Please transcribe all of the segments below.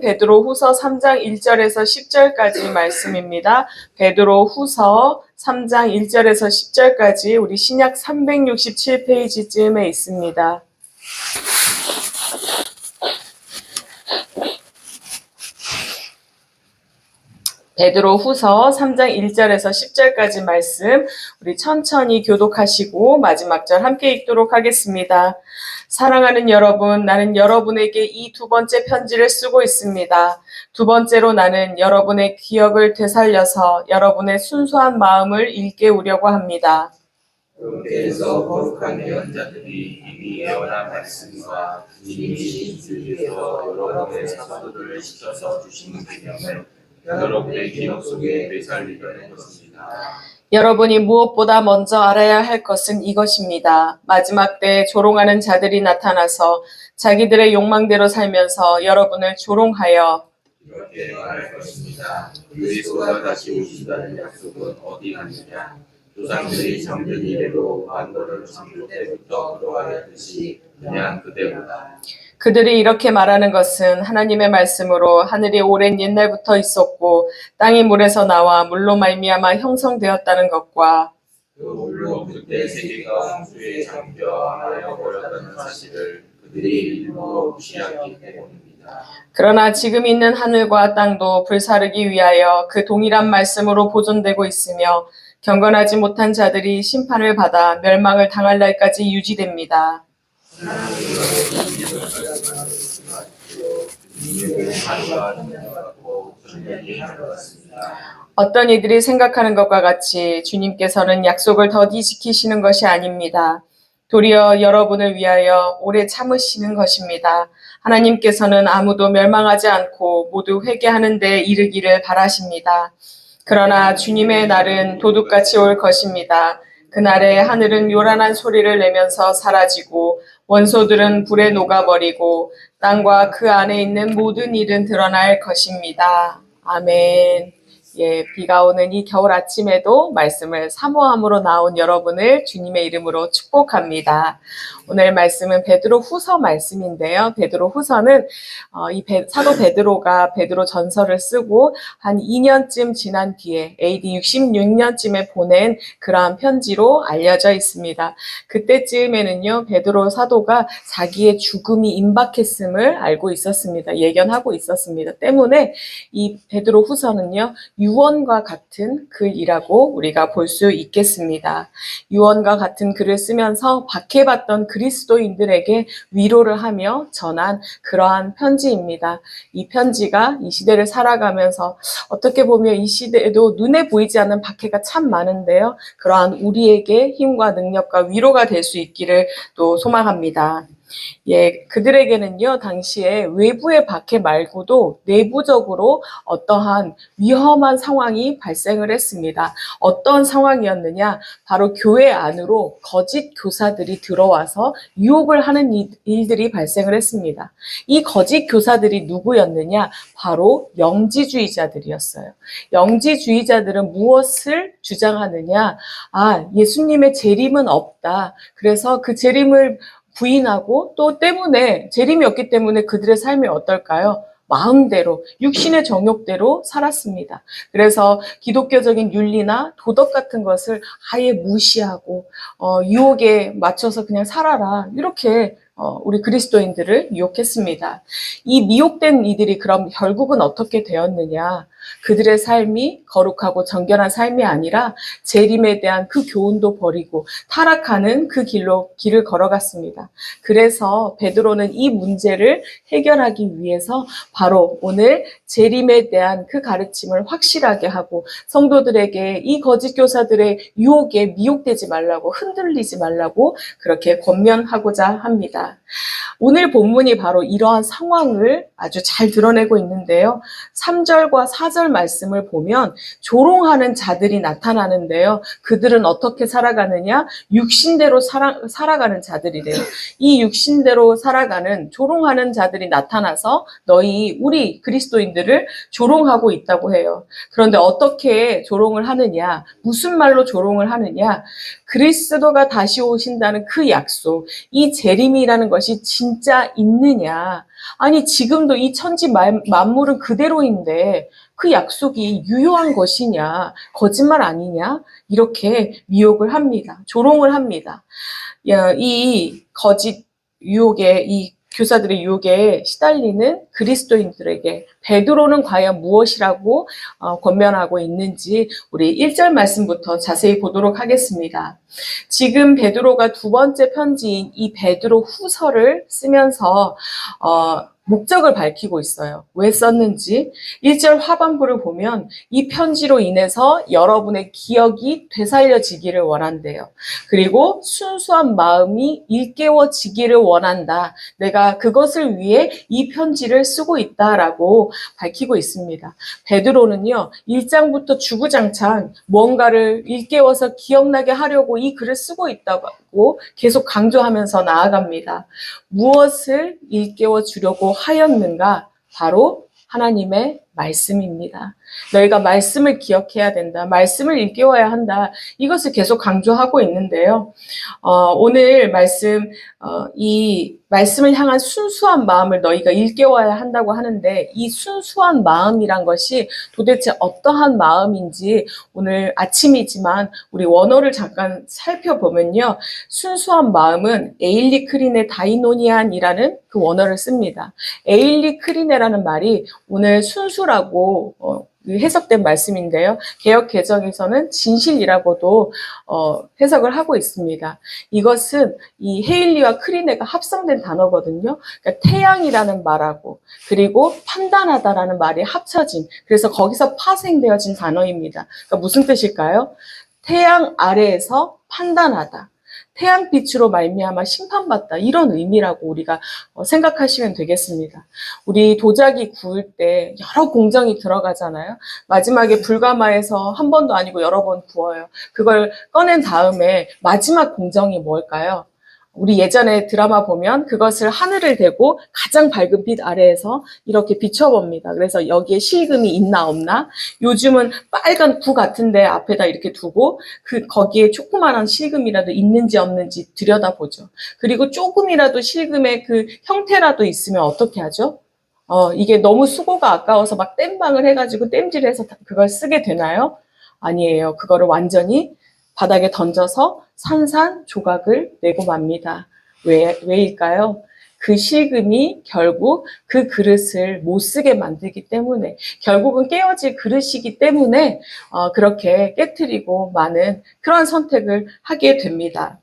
베드로후서 3장 1절에서 10절까지 말씀입니다. 베드로후서 3장 1절에서 10절까지 우리 신약 367페이지쯤에 있습니다. 베드로후서 3장 1절에서 10절까지 말씀 우리 천천히 교독하시고 마지막 절 함께 읽도록 하겠습니다. 사랑하는 여러분, 나는 여러분에게 이 두 번째 편지를 쓰고 있습니다. 두 번째로 나는 여러분의 기억을 되살려서 여러분의 순수한 마음을 일깨우려고 합니다. 여러분께서 거룩한 예언자들이 이미 예언한 말씀과 이미 진리에서 여러분의 사도들을 시켜서 주시는 개념을 여러분의 기억 속에 되살리려는 것입니다. 여러분이 무엇보다 먼저 알아야 할 것은 이것입니다. 마지막 때에 조롱하는 자들이 나타나서 자기들의 욕망대로 살면서 여러분을 조롱하여 이렇게 말할 것입니다. 그리스도가 다시 오신다는 약속은 어디 갔느냐? 조상들이 잠든 이래로 만물을 창조 때부터 그러하였듯이 그냥 그대로다. 그들이 이렇게 말하는 것은 하나님의 말씀으로 하늘이 오랜 옛날부터 있었고 땅이 물에서 나와 물로 말미암아 형성되었다는 것과 물론 그때 세계가 홍수에 잠겨 하여 버렸다는 사실을 그들이 일부러 무시하기 때문입니다. 그러나 지금 있는 하늘과 땅도 불사르기 위하여 그 동일한 말씀으로 보존되고 있으며 경건하지 못한 자들이 심판을 받아 멸망을 당할 날까지 유지됩니다. 어떤 이들이 생각하는 것과 같이 주님께서는 약속을 더디 지키시는 것이 아닙니다. 도리어 여러분을 위하여 오래 참으시는 것입니다. 하나님께서는 아무도 멸망하지 않고 모두 회개하는 데 이르기를 바라십니다. 그러나 주님의 날은 도둑같이 올 것입니다. 그날에 하늘은 요란한 소리를 내면서 사라지고 원소들은 불에 녹아버리고 땅과 그 안에 있는 모든 일은 드러날 것입니다. 아멘. 비가 오는 이 겨울 아침에도 말씀을 사모함으로 나온 여러분을 주님의 이름으로 축복합니다. 오늘 말씀은 베드로 후서 말씀인데요. 베드로 후서는 사도 베드로가 베드로 전서를 쓰고 한 2년쯤 지난 뒤에 AD 66년쯤에 보낸 그러한 편지로 알려져 있습니다. 그때쯤에는요, 베드로 사도가 자기의 죽음이 임박했음을 알고 있었습니다. 예견하고 있었습니다. 때문에 이 베드로 후서는요, 유언과 같은 글이라고 우리가 볼 수 있겠습니다. 유언과 같은 글을 쓰면서 박해받던 그리스도인들에게 위로를 하며 전한 그러한 편지입니다. 이 편지가 이 시대를 살아가면서 어떻게 보면 이 시대에도 눈에 보이지 않는 박해가 참 많은데요. 그러한 우리에게 힘과 능력과 위로가 될 수 있기를 또 소망합니다. 그들에게는요, 당시에 외부의 박해 말고도 내부적으로 어떠한 위험한 상황이 발생을 했습니다. 어떤 상황이었느냐? 바로 교회 안으로 거짓 교사들이 들어와서 유혹을 하는 일들이 발생을 했습니다. 이 거짓 교사들이 누구였느냐? 바로 영지주의자들이었어요. 영지주의자들은 무엇을 주장하느냐? 예수님의 재림은 없다. 그래서 그 재림을 부인하고 또 때문에 재림이 없기 때문에 그들의 삶이 어떨까요? 마음대로 육신의 정욕대로 살았습니다. 그래서 기독교적인 윤리나 도덕 같은 것을 아예 무시하고 유혹에 맞춰서 그냥 살아라 이렇게 우리 그리스도인들을 유혹했습니다. 이 미혹된 이들이 그럼 결국은 어떻게 되었느냐? 그들의 삶이 거룩하고 정결한 삶이 아니라 재림에 대한 그 교훈도 버리고 타락하는 그 길을 걸어갔습니다. 그래서 베드로는 이 문제를 해결하기 위해서 바로 오늘 재림에 대한 그 가르침을 확실하게 하고 성도들에게 이 거짓 교사들의 유혹에 미혹되지 말라고 흔들리지 말라고 그렇게 권면하고자 합니다. 오늘 본문이 바로 이러한 상황을 아주 잘 드러내고 있는데요. 3절과 4절 말씀을 보면 조롱하는 자들이 나타나는데요. 그들은 어떻게 살아가느냐? 육신대로 살아가는 자들이래요. 이 육신대로 살아가는 조롱하는 자들이 나타나서 우리 그리스도인들을 조롱하고 있다고 해요. 그런데 어떻게 조롱을 하느냐? 무슨 말로 조롱을 하느냐? 그리스도가 다시 오신다는 그 약속, 이 재림이라는 것이 진짜 있느냐? 아니, 지금도 이 천지 만물은 그대로인데 그 약속이 유효한 것이냐? 거짓말 아니냐? 이렇게 미혹을 합니다. 조롱을 합니다. 이 거짓 유혹에, 이 교사들의 유혹에 시달리는 그리스도인들에게 베드로는 과연 무엇이라고 권면하고 있는지 우리 1절 말씀부터 자세히 보도록 하겠습니다. 지금 베드로가 두 번째 편지인 이 베드로 후서를 쓰면서 목적을 밝히고 있어요. 왜 썼는지 1절 하반부를 보면 이 편지로 인해서 여러분의 기억이 되살려지기를 원한대요. 그리고 순수한 마음이 일깨워지기를 원한다. 내가 그것을 위해 이 편지를 쓰고 있다라고 밝히고 있습니다. 베드로는요, 1장부터 주구장창 뭔가를 일깨워서 기억나게 하려고 이 글을 쓰고 있다고 계속 강조하면서 나아갑니다. 무엇을 일깨워 주려고 하였는가? 바로 하나님의 말씀입니다. 너희가 말씀을 기억해야 된다. 말씀을 일깨워야 한다. 이것을 계속 강조하고 있는데요. 오늘 말씀, 이 말씀을 향한 순수한 마음을 너희가 일깨워야 한다고 하는데 이 순수한 마음이란 것이 도대체 어떠한 마음인지 오늘 아침이지만 우리 원어를 잠깐 살펴보면요. 순수한 마음은 에일리 크리네 다이노니안이라는 그 원어를 씁니다. 에일리 크리네라는 말이 오늘 순수라고 해석된 말씀인데요. 개역 개정에서는 진실이라고도 해석을 하고 있습니다. 이것은 이 헤일리와 크리네가 합성된 단어거든요. 그러니까 태양이라는 말하고 그리고 판단하다라는 말이 합쳐진, 그래서 거기서 파생되어진 단어입니다. 그러니까 무슨 뜻일까요? 태양 아래에서 판단하다. 태양빛으로 말미암아 심판받다, 이런 의미라고 우리가 생각하시면 되겠습니다. 우리 도자기 구울 때 여러 공정이 들어가잖아요. 마지막에 불가마에서 한 번도 아니고 여러 번 구워요. 그걸 꺼낸 다음에 마지막 공정이 뭘까요? 우리 예전에 드라마 보면 그것을 하늘을 대고 가장 밝은 빛 아래에서 이렇게 비춰봅니다. 그래서 여기에 실금이 있나 없나? 요즘은 빨간 구 같은데 앞에다 이렇게 두고 거기에 조그마한 실금이라도 있는지 없는지 들여다보죠. 그리고 조금이라도 실금의 그 형태라도 있으면 어떻게 하죠? 이게 너무 수고가 아까워서 막 땜방을 해가지고 땜질해서 그걸 쓰게 되나요? 아니에요. 그거를 완전히 바닥에 던져서 산산조각을 내고 맙니다. 왜일까요? 그 실금이 결국 그 그릇을 못 쓰게 만들기 때문에, 결국은 깨어질 그릇이기 때문에 그렇게 깨트리고 마는 그런 선택을 하게 됩니다.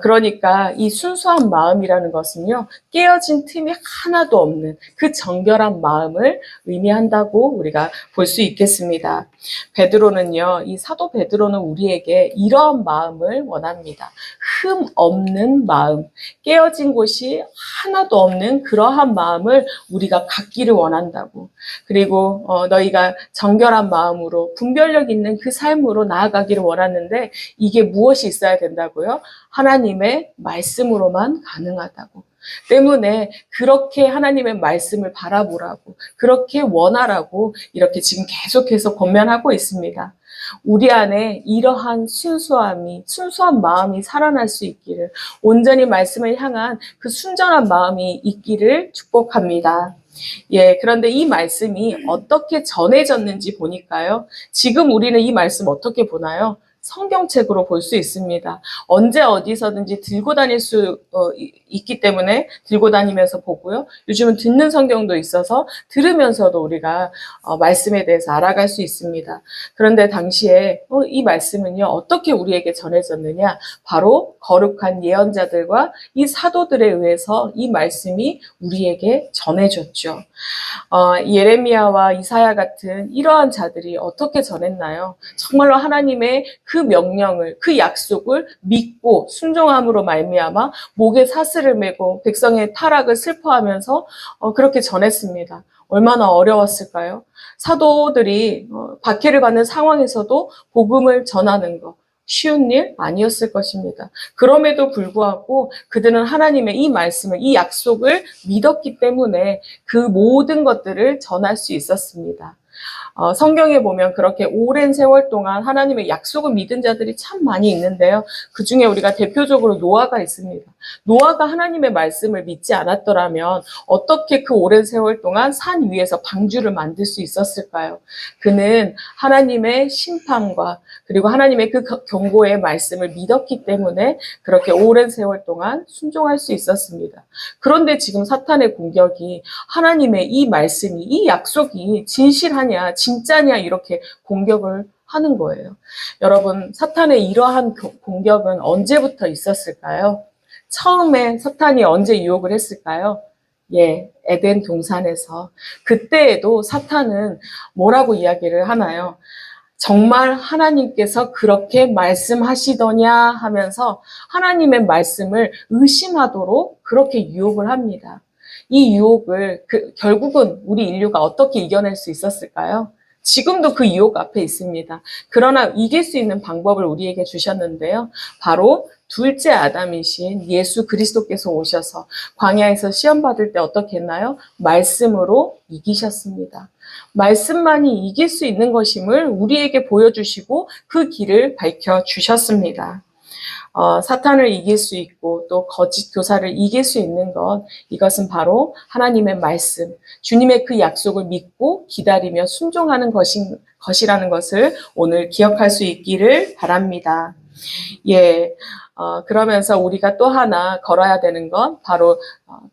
그러니까 이 순수한 마음이라는 것은요, 깨어진 틈이 하나도 없는 그 정결한 마음을 의미한다고 우리가 볼 수 있겠습니다. 베드로는요, 이 사도 베드로는 우리에게 이러한 마음을 원합니다. 흠 없는 마음, 깨어진 곳이 하나도 없는 그러한 마음을 우리가 갖기를 원한다고. 그리고 너희가 정결한 마음으로 분별력 있는 그 삶으로 나아가기를 원하는데 이게 무엇이 있어야 된다고요? 하나님의 말씀으로만 가능하다고. 때문에 그렇게 하나님의 말씀을 바라보라고, 그렇게 원하라고 이렇게 지금 계속해서 권면하고 있습니다. 우리 안에 이러한 순수한 마음이 살아날 수 있기를, 온전히 말씀을 향한 그 순전한 마음이 있기를 축복합니다. 그런데 이 말씀이 어떻게 전해졌는지 보니까요. 지금 우리는 이 말씀 어떻게 보나요? 성경책으로 볼 수 있습니다. 언제 어디서든지 들고 다닐 수 있기 때문에 들고 다니면서 보고요. 요즘은 듣는 성경도 있어서 들으면서도 우리가 말씀에 대해서 알아갈 수 있습니다. 그런데 당시에 이 말씀은요, 어떻게 우리에게 전해졌느냐? 바로 거룩한 예언자들과 이 사도들에 의해서 이 말씀이 우리에게 전해졌죠. 예레미야와 이사야 같은 이러한 자들이 어떻게 전했나요? 정말로 하나님의 그 명령을, 그 약속을 믿고 순종함으로 말미암아 목에 사슬을 메고 백성의 타락을 슬퍼하면서 그렇게 전했습니다. 얼마나 어려웠을까요? 사도들이 박해를 받는 상황에서도 복음을 전하는 것, 쉬운 일 아니었을 것입니다. 그럼에도 불구하고 그들은 하나님의 이 말씀을, 이 약속을 믿었기 때문에 그 모든 것들을 전할 수 있었습니다. 성경에 보면 그렇게 오랜 세월 동안 하나님의 약속을 믿은 자들이 참 많이 있는데요. 그 중에 우리가 대표적으로 노아가 있습니다. 노아가 하나님의 말씀을 믿지 않았더라면 어떻게 그 오랜 세월 동안 산 위에서 방주를 만들 수 있었을까요? 그는 하나님의 심판과 그리고 하나님의 그 경고의 말씀을 믿었기 때문에 그렇게 오랜 세월 동안 순종할 수 있었습니다. 그런데 지금 사탄의 공격이 하나님의 이 말씀이, 이 약속이 진실하냐, 진짜냐 이렇게 공격을 하는 거예요. 여러분, 사탄의 이러한 공격은 언제부터 있었을까요? 처음에 사탄이 언제 유혹을 했을까요? 에덴 동산에서. 그때에도 사탄은 뭐라고 이야기를 하나요? 정말 하나님께서 그렇게 말씀하시더냐 하면서 하나님의 말씀을 의심하도록 그렇게 유혹을 합니다. 이 유혹을 결국은 우리 인류가 어떻게 이겨낼 수 있었을까요? 지금도 그 유혹 앞에 있습니다. 그러나 이길 수 있는 방법을 우리에게 주셨는데요. 바로 둘째 아담이신 예수 그리스도께서 오셔서 광야에서 시험 받을 때 어떻게 했나요? 말씀으로 이기셨습니다. 말씀만이 이길 수 있는 것임을 우리에게 보여주시고 그 길을 밝혀주셨습니다. 사탄을 이길 수 있고 또 거짓 교사를 이길 수 있는 것, 이것은 바로 하나님의 말씀, 주님의 그 약속을 믿고 기다리며 순종하는 것이라는 것을 오늘 기억할 수 있기를 바랍니다. 그러면서 우리가 또 하나 걸어야 되는 건 바로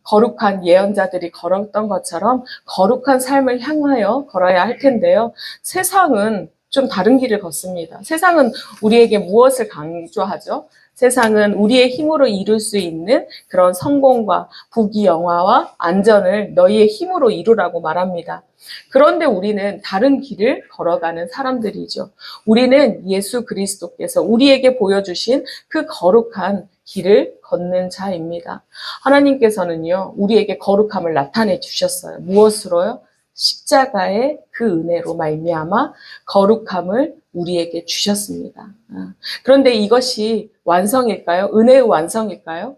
거룩한 예언자들이 걸었던 것처럼 거룩한 삶을 향하여 걸어야 할 텐데요. 세상은 좀 다른 길을 걷습니다. 세상은 우리에게 무엇을 강조하죠? 세상은 우리의 힘으로 이룰 수 있는 그런 성공과 부귀영화와 안전을 너희의 힘으로 이루라고 말합니다. 그런데 우리는 다른 길을 걸어가는 사람들이죠. 우리는 예수 그리스도께서 우리에게 보여주신 그 거룩한 길을 걷는 자입니다. 하나님께서는요, 우리에게 거룩함을 나타내 주셨어요. 무엇으로요? 십자가의 그 은혜로 말미암아 거룩함을 우리에게 주셨습니다. 그런데 이것이 완성일까요? 은혜의 완성일까요?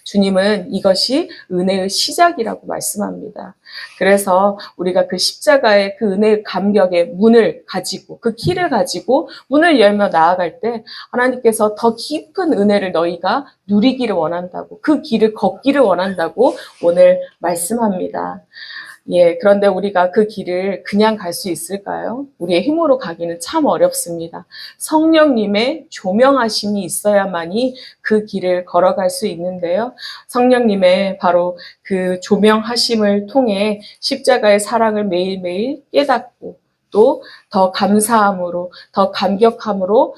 주님은 이것이 은혜의 시작이라고 말씀합니다. 그래서 우리가 그 십자가의 그 은혜의 감격의 문을 가지고 그 키를 가지고 문을 열며 나아갈 때 하나님께서 더 깊은 은혜를 너희가 누리기를 원한다고, 그 길을 걷기를 원한다고 오늘 말씀합니다. 그런데 우리가 그 길을 그냥 갈 수 있을까요? 우리의 힘으로 가기는 참 어렵습니다. 성령님의 조명하심이 있어야만이 그 길을 걸어갈 수 있는데요. 성령님의 바로 그 조명하심을 통해 십자가의 사랑을 매일매일 깨닫고 또 더 감사함으로, 더 감격함으로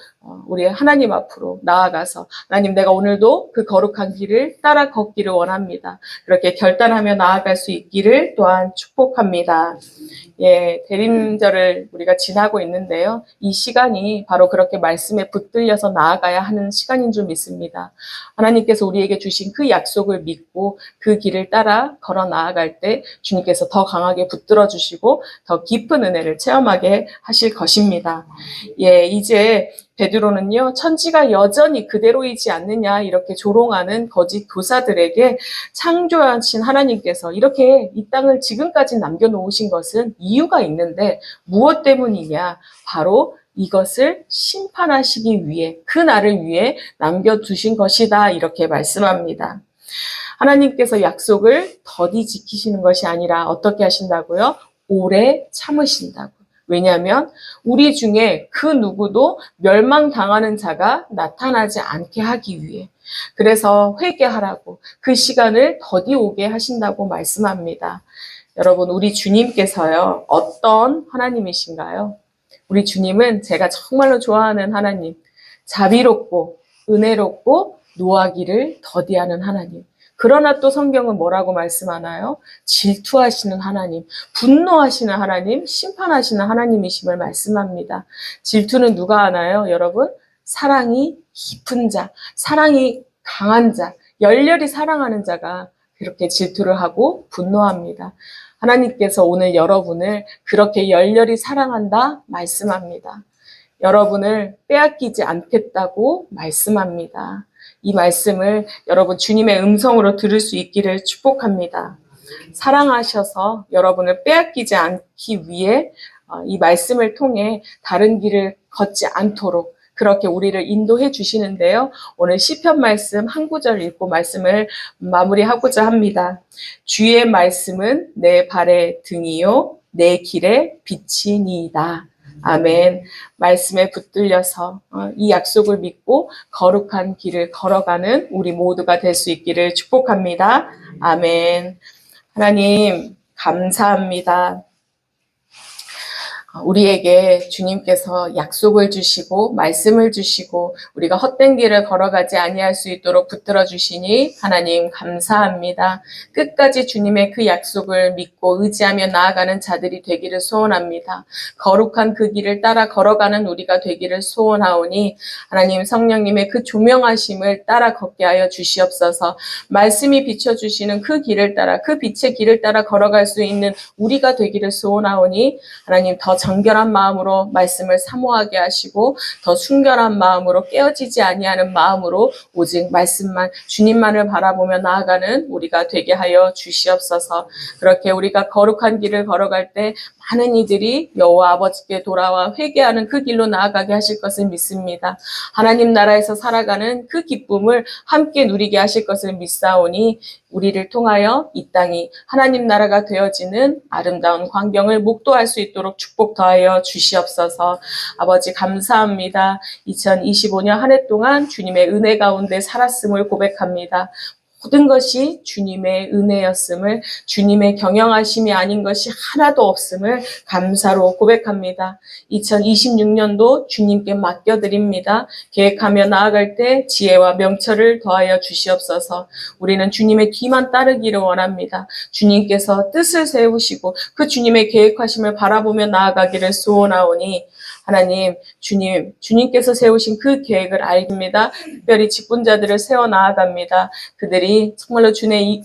우리 하나님 앞으로 나아가서 하나님, 내가 오늘도 그 거룩한 길을 따라 걷기를 원합니다. 그렇게 결단하며 나아갈 수 있기를 또한 축복합니다. 대림절을 우리가 지나고 있는데요. 이 시간이 바로 그렇게 말씀에 붙들려서 나아가야 하는 시간인 줄 믿습니다. 하나님께서 우리에게 주신 그 약속을 믿고 그 길을 따라 걸어 나아갈 때 주님께서 더 강하게 붙들어 주시고 더 깊은 은혜를 체험하게 하실 것입니다. 이제 베드로는요, 천지가 여전히 그대로이지 않느냐 이렇게 조롱하는 거짓 교사들에게 창조하신 하나님께서 이렇게 이 땅을 지금까지 남겨놓으신 것은 이유가 있는데 무엇 때문이냐? 바로 이것을 심판하시기 위해, 그 날을 위해 남겨두신 것이다 이렇게 말씀합니다. 하나님께서 약속을 더디 지키시는 것이 아니라 어떻게 하신다고요? 오래 참으신다고. 왜냐하면 우리 중에 그 누구도 멸망당하는 자가 나타나지 않게 하기 위해, 그래서 회개하라고 그 시간을 더디 오게 하신다고 말씀합니다. 여러분, 우리 주님께서요, 어떤 하나님이신가요? 우리 주님은 제가 정말로 좋아하는 하나님, 자비롭고 은혜롭고 노하기를 더디하는 하나님. 그러나 또 성경은 뭐라고 말씀하나요? 질투하시는 하나님, 분노하시는 하나님, 심판하시는 하나님이심을 말씀합니다. 질투는 누가 하나요, 여러분? 사랑이 깊은 자, 사랑이 강한 자, 열렬히 사랑하는 자가 그렇게 질투를 하고 분노합니다. 하나님께서 오늘 여러분을 그렇게 열렬히 사랑한다 말씀합니다. 여러분을 빼앗기지 않겠다고 말씀합니다. 이 말씀을 여러분 주님의 음성으로 들을 수 있기를 축복합니다. 사랑하셔서 여러분을 빼앗기지 않기 위해 이 말씀을 통해 다른 길을 걷지 않도록 그렇게 우리를 인도해 주시는데요. 오늘 시편 말씀 한 구절 읽고 말씀을 마무리하고자 합니다. 주의 말씀은 내 발의 등이요 내 길의 빛이니이다. 아멘. 말씀에 붙들려서 이 약속을 믿고 거룩한 길을 걸어가는 우리 모두가 될 수 있기를 축복합니다. 아멘. 하나님 감사합니다. 우리에게 주님께서 약속을 주시고 말씀을 주시고 우리가 헛된 길을 걸어가지 아니할 수 있도록 붙들어 주시니 하나님 감사합니다. 끝까지 주님의 그 약속을 믿고 의지하며 나아가는 자들이 되기를 소원합니다. 거룩한 그 길을 따라 걸어가는 우리가 되기를 소원하오니 하나님 성령님의 그 조명하심을 따라 걷게 하여 주시옵소서. 말씀이 비춰주시는 그 길을 따라 그 빛의 길을 따라 걸어갈 수 있는 우리가 되기를 소원하오니 하나님 더 정결한 마음으로 말씀을 사모하게 하시고 더 순결한 마음으로 깨어지지 아니하는 마음으로 오직 말씀만 주님만을 바라보며 나아가는 우리가 되게 하여 주시옵소서. 그렇게 우리가 거룩한 길을 걸어갈 때 많은 이들이 여호와 아버지께 돌아와 회개하는 그 길로 나아가게 하실 것을 믿습니다. 하나님 나라에서 살아가는 그 기쁨을 함께 누리게 하실 것을 믿사오니 우리를 통하여 이 땅이 하나님 나라가 되어지는 아름다운 광경을 목도할 수 있도록 축복 더하여 주시옵소서. 아버지 감사합니다. 2025년 한 해 동안 주님의 은혜 가운데 살았음을 고백합니다. 모든 것이 주님의 은혜였음을 주님의 경영하심이 아닌 것이 하나도 없음을 감사로 고백합니다. 2026년도 주님께 맡겨드립니다. 계획하며 나아갈 때 지혜와 명철을 더하여 주시옵소서. 우리는 주님의 뒤만 따르기를 원합니다. 주님께서 뜻을 세우시고 그 주님의 계획하심을 바라보며 나아가기를 소원하오니 하나님, 주님께서 세우신 그 계획을 알겠습니다. 특별히 직분자들을 세워 나아갑니다. 그들이 정말로 주님의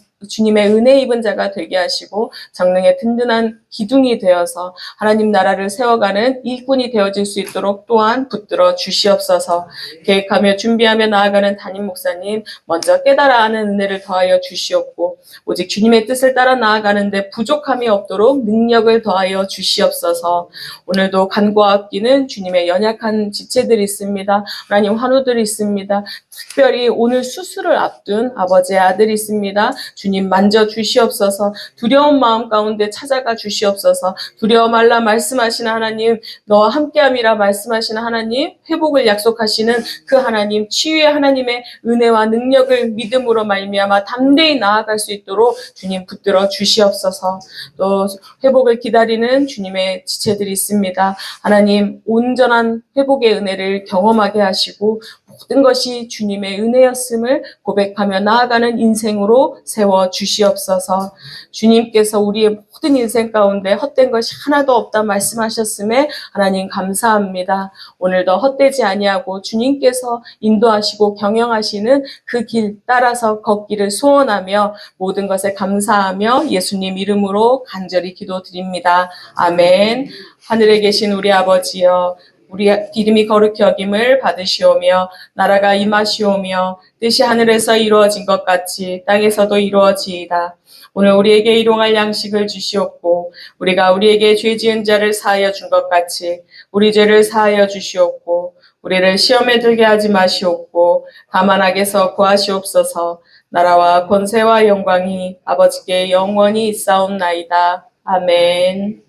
은혜 입은 자가 되게 하시고 정릉의 든든한 기둥이 되어서 하나님 나라를 세워가는 일꾼이 되어질 수 있도록 또한 붙들어 주시옵소서. 계획하며 준비하며 나아가는 담임 목사님 먼저 깨달아 아는 은혜를 더하여 주시옵고 오직 주님의 뜻을 따라 나아가는데 부족함이 없도록 능력을 더하여 주시옵소서. 오늘도 간구와 악기는 주님의 연약한 지체들이 있습니다. 하나님 환우들이 있습니다. 특별히 오늘 수술을 앞둔 아버지의 아들이 있습니다. 주님 만져 주시옵소서. 두려운 마음 가운데 찾아가 주시옵소서. 두려워 말라 말씀하시는 하나님, 너와 함께함이라 말씀하시는 하나님, 회복을 약속하시는 그 하나님, 치유의 하나님의 은혜와 능력을 믿음으로 말미암아 담대히 나아갈 수 있도록 주님 붙들어 주시옵소서. 또 회복을 기다리는 주님의 지체들이 있습니다. 하나님 온전한 회복의 은혜를 경험하게 하시고 모든 것이 주님의 은혜였음을 고백하며 나아가는 인생으로 세워 주시옵소서. 주님께서 우리의 모든 인생 가운데 헛된 것이 하나도 없다 말씀하셨음에 하나님 감사합니다. 오늘도 헛되지 아니하고 주님께서 인도하시고 경영하시는 그 길 따라서 걷기를 소원하며 모든 것에 감사하며 예수님 이름으로 간절히 기도드립니다. 아멘. 하늘에 계신 우리 아버지여, 우리 이름이 거룩히 여김을 받으시오며 나라가 임하시오며 뜻이 하늘에서 이루어진 것 같이 땅에서도 이루어지이다. 오늘 우리에게 일용할 양식을 주시옵고 우리가 우리에게 죄 지은 자를 사하여 준 것 같이 우리 죄를 사하여 주시옵고 우리를 시험에 들게 하지 마시옵고 다만 악에서 구하시옵소서. 나라와 권세와 영광이 아버지께 영원히 있사옵나이다. 아멘.